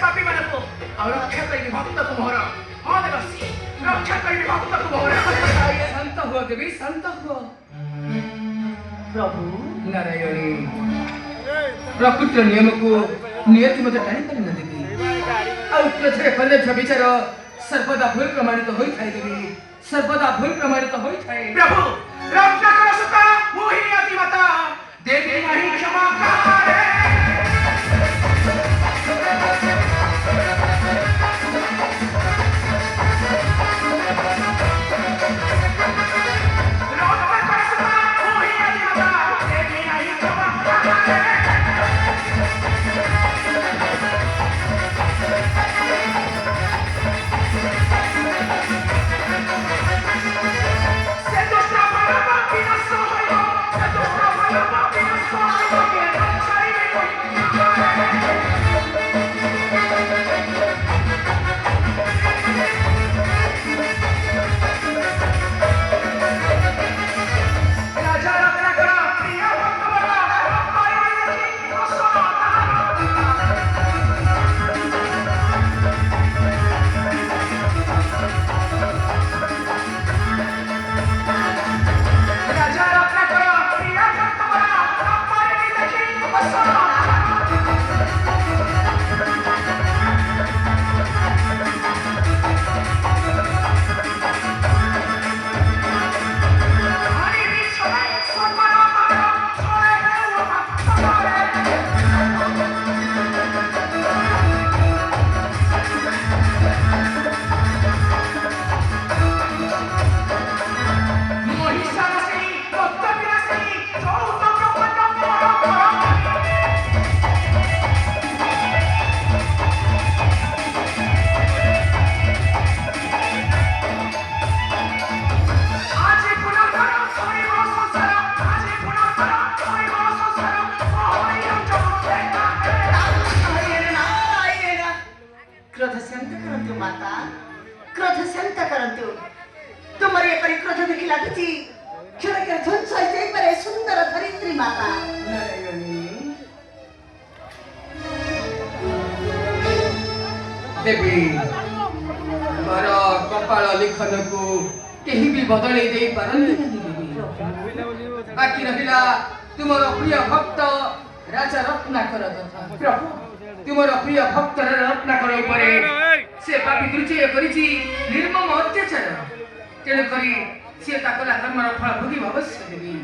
पापी माने को रक्षा करी भक्त को मोहर हां देवसी रक्षा करी भक्त को मोहर शांत हुआ देवी शांत हुआ प्रभु नारायणी प्रकृतिर नियम को नियति मत टाणी पारि न देवी आ पृथ्वी कले विचार सर्वदा भूल प्रमाणित होई थाई देवी सर्वदा भूल प्रमाणित होई थाई प्रभु रक्षा कर सुता मोहिनी अति माता देवी नहीं क्षमा करे क्रोध शांत करंतु माता क्रोध शांत करंतु तुमर एपरी क्रोध देखि लागुची क्षणके ध्वंस होई परे सुंदर धरित्री माता नारायणी देवी मोर कपाल लिखन को केही भी बदले दे पारंती देवी बाकी रहिला तुमर प्रिय भक्त राजा रत्नाकर तथा प्रभु तुमर प्रिय भक्त रत्नाकर उपरे से पापी दुर्जय करिछि निर्मम अत्याचार तेणु करी से ताकला कर्मर फल भोगी अवश्य देवी।